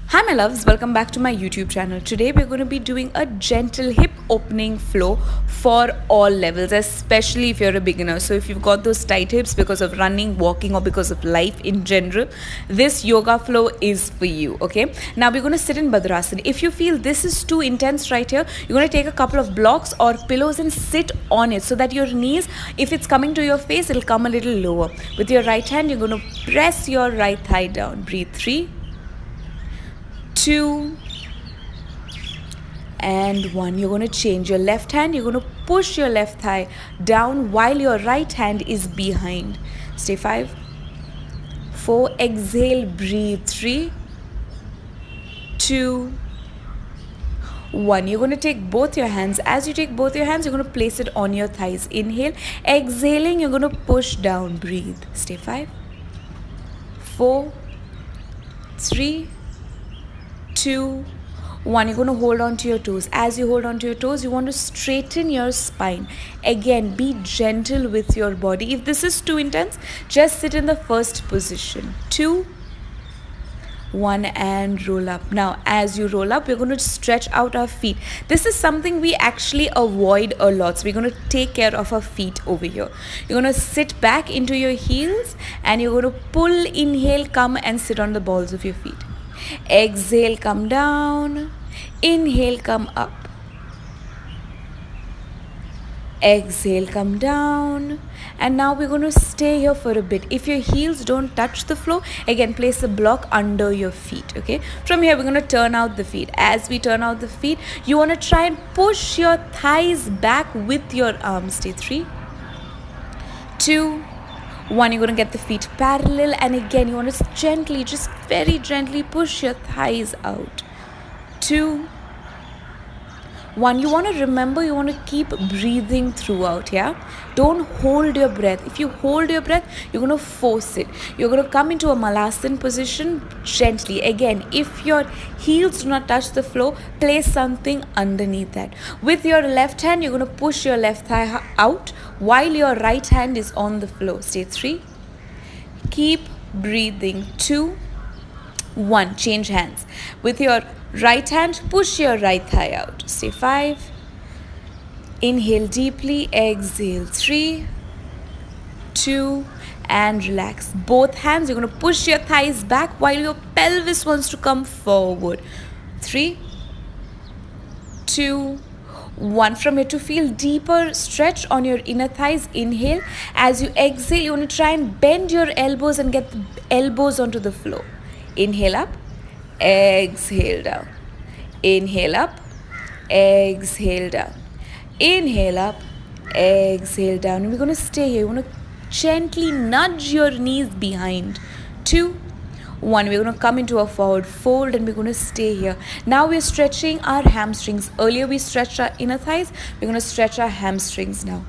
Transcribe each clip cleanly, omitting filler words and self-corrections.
Hi my loves, welcome back to my YouTube channel. Today we're going to be doing a gentle hip opening flow for all levels, especially if you're a beginner. So if you've got those tight hips because of running, walking, or because of life in general, this yoga flow is for you, okay? Now we're going to sit in Badrasana. If you feel this is too intense right here, you're going to take a couple of blocks or pillows and sit on it so that your knees, if it's coming to your face, it'll come a little lower. With your right hand, you're going to press your right thigh down. Breathe. 3, 2 and 1. You're going to change your left hand. You're going to push your left thigh down while your right hand is behind. Stay. 5, 4. Exhale. Breathe. 3, 2, 1. You're going to take both your hands. As you take both your hands, you're going to place it on your thighs. Inhale. Exhaling, you're going to push down. Breathe. Stay. 5, 4, 3, 2, 1. You're going to hold on to your toes. As you hold on to your toes, you want to straighten your spine. Again, be gentle with your body. If this is too intense, just sit in the first position. 2, 1 and roll up. Now as you roll up, we're going to stretch out our feet. This is something we actually avoid a lot, so we're going to take care of our feet over here. You're going to sit back into your heels and you're going to pull. Inhale, come and sit on the balls of your feet. Exhale, come down. Inhale, come up. Exhale, come down. And now we're going to stay here for a bit. If your heels don't touch the floor, again place a block under your feet, okay? From here we're going to turn out the feet. As we turn out the feet, you want to try and push your thighs back with your arms. Stay. 3, 2, 1. You're going to get the feet parallel, and again you want to gently, just very gently push your thighs out. 2, 1. You want to remember, you want to keep breathing throughout, yeah? Don't hold your breath. If you hold your breath, you're going to force it. You're going to come into a Malasana position gently. Again, if your heels do not touch the floor, place something underneath that. With your left hand, you're going to push your left thigh out while your right hand is on the floor. Stay. 3. Keep breathing. 2, 1. Change hands. With your right hand, push your right thigh out. Stay. 5. Inhale deeply. Exhale. 3, 2, and relax. Both hands, you're going to push your thighs back while your pelvis wants to come forward. 3, 2, 1. From here, to feel deeper stretch on your inner thighs, inhale. As you exhale, you want to try and bend your elbows and get the elbows onto the floor. Inhale up, exhale down. Inhale up, exhale down. Inhale up, exhale down. And we're going to stay here. You want to gently nudge your knees behind. 2, 1. We're going to come into a forward fold and we're going to stay here. Now we're stretching our hamstrings. Earlier we stretched our inner thighs. We're going to stretch our hamstrings now.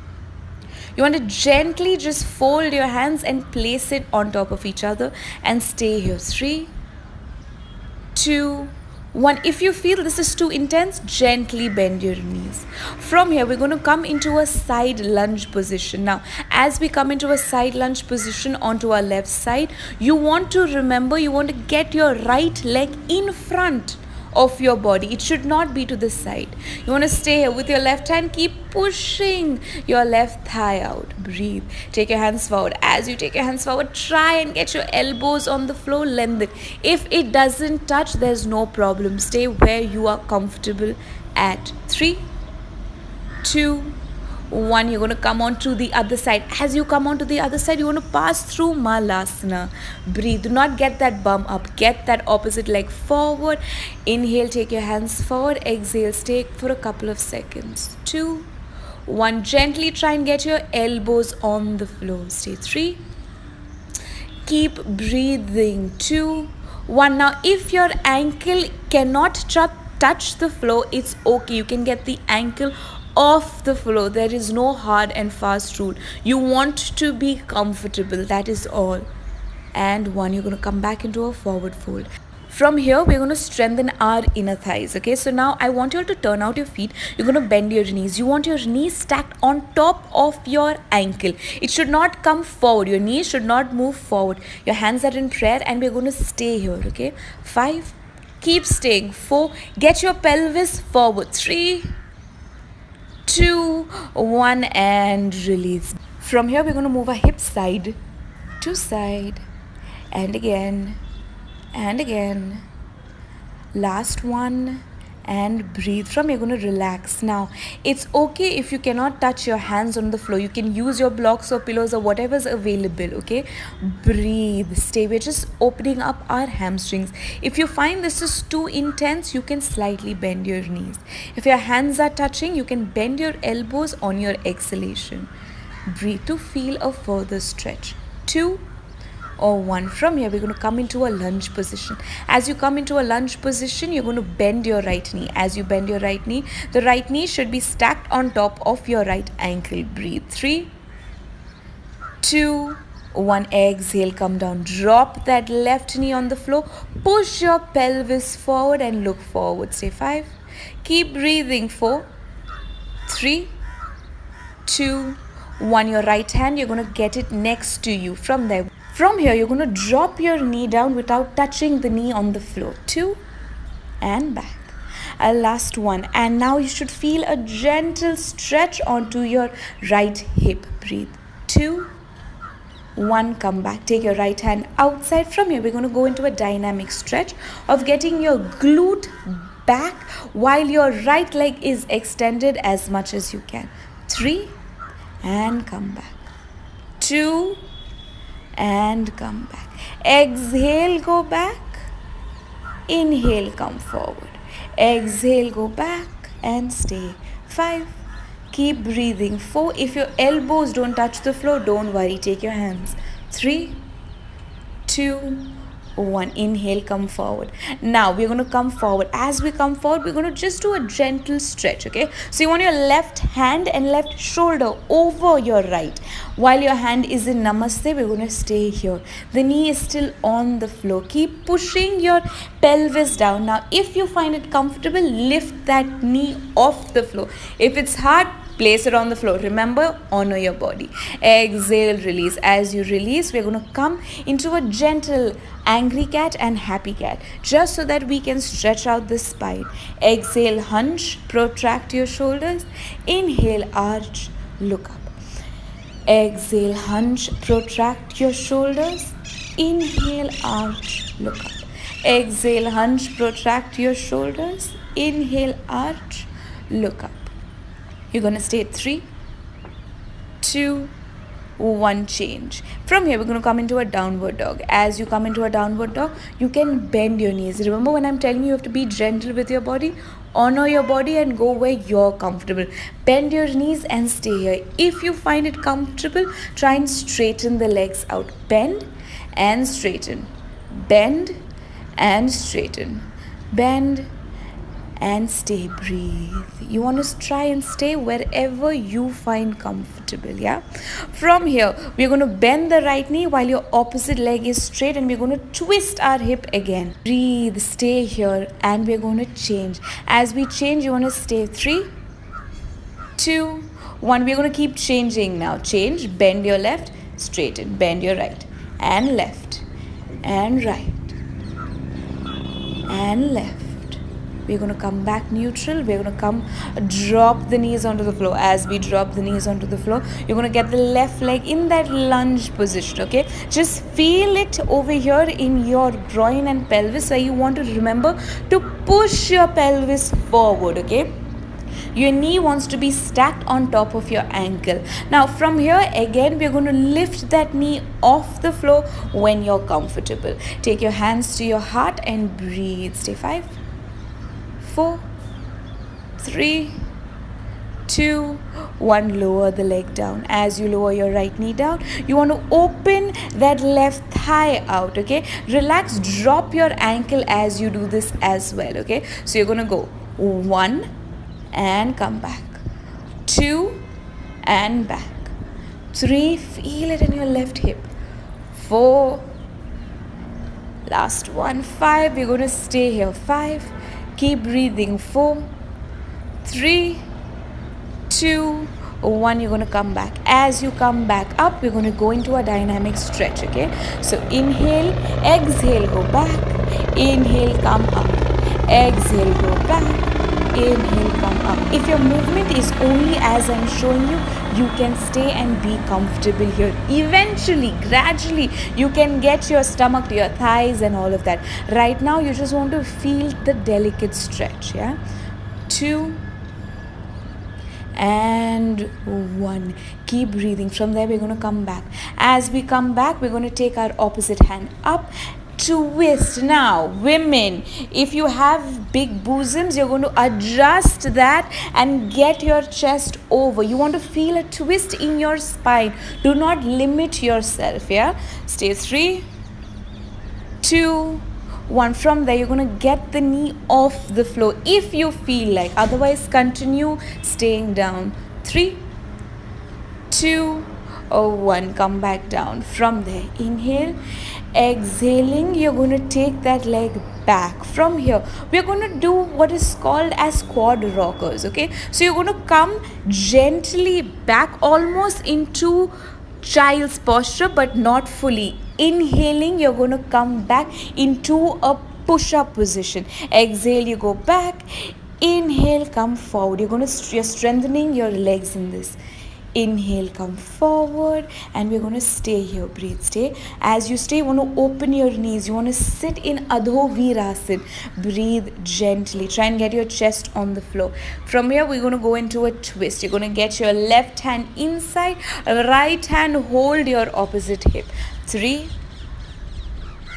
You want to gently just fold your hands and place it on top of each other and stay here. 3, 2, 1. If you feel this is too intense, gently bend your knees. From here, we're going to come into a side lunge position. Now, as we come into a side lunge position onto our left side, you want to remember, you want to get your right leg in front of your body. It should not be to the side. You want to stay here. With your left hand, keep pushing your left thigh out. Breathe. Take your hands forward. As you take your hands forward, try and get your elbows on the floor. Lengthen. If it doesn't touch, there's no problem. Stay where you are comfortable at. 3, 2, 1. You're going to come on to the other side. As you come on to the other side, you want to pass through Malasana. Breathe. Do not get that bum up. Get that opposite leg forward. Inhale, take your hands forward. Exhale, stay for a couple of seconds. 2, 1. Gently try and get your elbows on the floor. Stay. 3. Keep breathing. 2, 1. Now, if your ankle cannot touch the floor, it's okay. You can get the ankle off the floor. There is no hard and fast rule. You want to be comfortable, that is all. And 1. You're going to come back into a forward fold. From here, we're going to strengthen our inner thighs, okay? So now I want you all to turn out your feet. You're going to bend your knees. You want your knees stacked on top of your ankle. It should not come forward. Your knees should not move forward. Your hands are in prayer and we're going to stay here, okay? 5. Keep staying. 4. Get your pelvis forward. 3, 2, 1, and release. From here, we're going to move our hips side to side, and again, and again. Last one, and breathe. From here, you're going to relax. Now, it's okay if you cannot touch your hands on the floor. You can use your blocks or pillows or whatever's available, okay? Breathe. Stay. We're just opening up our hamstrings. If you find this is too intense, you can slightly bend your knees. If your hands are touching, you can bend your elbows on your exhalation. Breathe to feel a further stretch. 2 or 1. From here, we're going to come into a lunge position. As you come into a lunge position, you're going to bend your right knee. As you bend your right knee, the right knee should be stacked on top of your right ankle. Breathe. 3, 2, 1. Exhale, come down. Drop that left knee on the floor. Push your pelvis forward and look forward. Stay. 5. Keep breathing. 4, 3, 2, 1. Your right hand, you're going to get it next to you. From here, you're going to drop your knee down without touching the knee on the floor. 2, and back. Last one. And now you should feel a gentle stretch onto your right hip. Breathe. 2, 1, come back. Take your right hand outside. From here, we're going to go into a dynamic stretch of getting your glute back while your right leg is extended as much as you can. 3, and come back. 2, and come back. Exhale, go back. Inhale, come forward. Exhale, go back and stay. 5. Keep breathing. 4. If your elbows don't touch the floor, don't worry. Take your hands. 3, 2, 1. Inhale, come forward. Now we're going to come forward. As we come forward, we're going to just do a gentle stretch, okay? So you want your left hand and left shoulder over your right. While your hand is in namaste, we're going to stay here. The knee is still on the floor. Keep pushing your pelvis down. Now, if you find it comfortable, lift that knee off the floor. If it's hard, place it on the floor. Remember, honor your body. Exhale, release. As you release, we're going to come into a gentle angry cat and happy cat, just so that we can stretch out the spine. Exhale, hunch, protract your shoulders. Inhale, arch, look up. Exhale, hunch, protract your shoulders. Inhale, arch, look up. Exhale, hunch, protract your shoulders. Inhale, arch, look up. You're going to stay 3, 2, 1, change. From here, we're going to come into a downward dog. As you come into a downward dog, you can bend your knees. Remember, when I'm telling you, you have to be gentle with your body, honor your body and go where you're comfortable. Bend your knees and stay here. If you find it comfortable, try and straighten the legs out. Bend and straighten. Bend and straighten. Bend and stay. Breathe. You want to try and stay wherever you find comfortable, yeah? From here, we're going to bend the right knee while your opposite leg is straight, and we're going to twist our hip again. Breathe. Stay here, and we're going to change. As we change, you want to stay 3, 2, 1. We're going to keep changing now. Change. Bend your left, straighten. Bend your right, and left, and right, and left. We're going to come back neutral. We're going to come drop the knees onto the floor. As we drop the knees onto the floor, you're going to get the left leg in that lunge position, okay? Just feel it over here in your groin and pelvis, where you want to remember to push your pelvis forward, okay? Your knee wants to be stacked on top of your ankle. Now from here, again, we're going to lift that knee off the floor when you're comfortable. Take your hands to your heart and breathe. Stay 5, 4, 3, 2, 1. Lower the leg down. As you lower your right knee down, you want to open that left thigh out, okay? Relax, drop your ankle as you do this as well, okay? So you're going to go 1 and come back, 2 and back, 3, feel it in your left hip, 4, last one, 5. We're going to stay here. 5. Keep breathing. 4, 3, 2, 1. You're going to come back. As you come back up, we're going to go into a dynamic stretch, okay? So inhale, exhale, go back. Inhale, come up. Exhale, go back. Inhale, come up. If your movement is only as I'm showing you, you can stay and be comfortable here. Eventually, gradually, you can get your stomach to your thighs and all of that. Right now, you just want to feel the delicate stretch, yeah? 2 and 1. Keep breathing. From there, we're going to come back. As we come back, we're going to take our opposite hand up. Twist. Now, women, if you have big bosoms, you're going to adjust that and get your chest over. You want to feel a twist in your spine. Do not limit yourself, yeah? Stay 3, 2, 1. From there, you're going to get the knee off the floor if you feel like. Otherwise, continue staying down. 3, 2, 1. Come back down. From there, inhale. Exhaling, you're going to take that leg back. From here, we're going to do what is called as quad rockers, okay? So you're going to come gently back, almost into child's posture, but not fully. Inhaling, you're going to come back into a push-up position. Exhale, you go back. Inhale, come forward. You're strengthening your legs in this. Inhale, come forward, and we're going to stay here. Breathe, stay. As you stay, you want to open your knees. You want to sit in Adho Virasana. Breathe gently. Try and get your chest on the floor. From here, we're going to go into a twist. You're going to get your left hand inside, right hand hold your opposite hip. 3,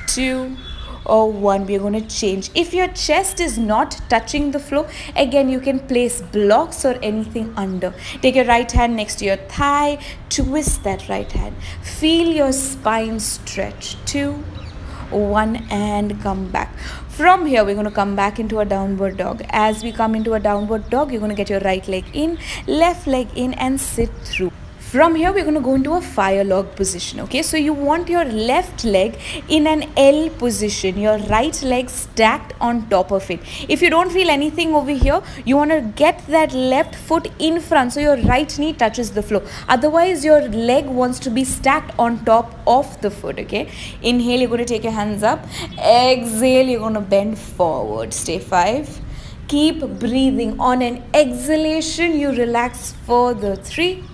2, 1. We're going to change. If your chest is not touching the floor, again you can place blocks or anything under. Take your right hand next to your thigh, twist that right hand, feel your spine stretch. 2, 1, and come back. From here, we're going to come back into a downward dog. As we come into a downward dog, you're going to get your right leg in, left leg in, and sit through. From here, we're going to go into a fire log position, okay? So you want your left leg in an L position, your right leg stacked on top of it. If you don't feel anything over here, you want to get that left foot in front so your right knee touches the floor. Otherwise, your leg wants to be stacked on top of the foot, okay? Inhale, you're going to take your hands up. Exhale, you're going to bend forward. Stay 5. Keep breathing. On an exhalation, you relax further. 3,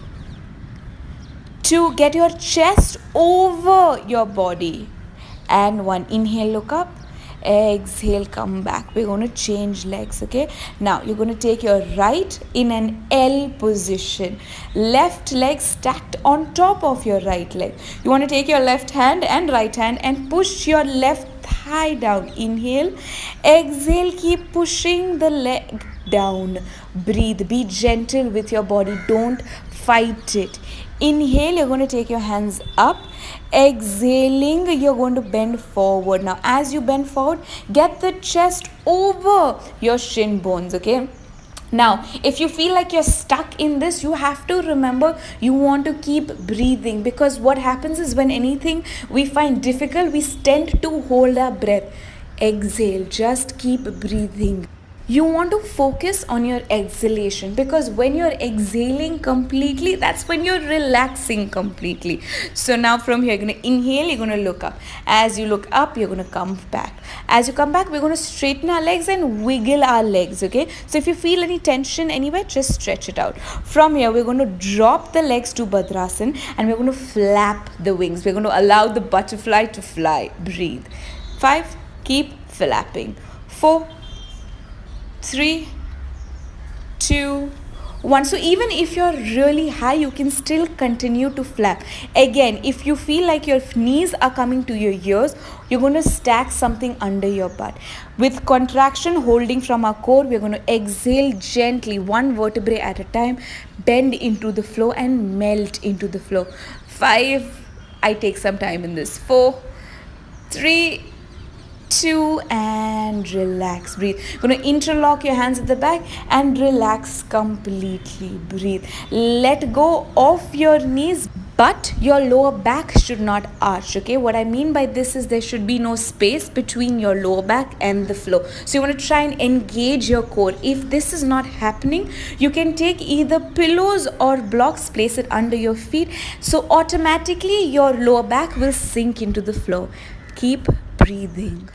2, get your chest over your body, and 1. Inhale, look up. Exhale, come back. We're going to change legs, okay? Now you're going to take your right in an L position, left leg stacked on top of your right leg. You want to take your left hand and right hand and push your left thigh down. Inhale. Exhale, keep pushing the leg down. Breathe. Be gentle with your body. Don't fight it. Inhale, you're going to take your hands up. Exhaling, you're going to bend forward. Now, as you bend forward, get the chest over your shin bones, okay? Now, if you feel like you're stuck in this, you have to remember you want to keep breathing, because what happens is when anything we find difficult, we tend to hold our breath. Exhale, just keep breathing. You want to focus on your exhalation, because when you're exhaling completely, that's when you're relaxing completely. So now from here, you're going to inhale, you're going to look up. As you look up, you're going to come back. As you come back, we're going to straighten our legs and wiggle our legs, okay? So if you feel any tension anywhere, just stretch it out. From here, we're going to drop the legs to Bhadrasana and we're going to flap the wings. We're going to allow the butterfly to fly. Breathe. 5, keep flapping. 4, 3, 2, 1. So even if you're really high, you can still continue to flap. Again, if you feel like your knees are coming to your ears, you're going to stack something under your butt. With contraction holding from our core, we're going to exhale gently, one vertebrae at a time, bend into the floor and melt into the floor. 5, I take some time in this. 4, 3, 2, and relax. Breathe. You're going to interlock your hands at the back and relax completely. Breathe. Let go of your knees, but your lower back should not arch, okay? What I mean by this is there should be no space between your lower back and the floor. So you want to try and engage your core. If this is not happening, you can take either pillows or blocks, place it under your feet, so automatically your lower back will sink into the floor. Keep breathing.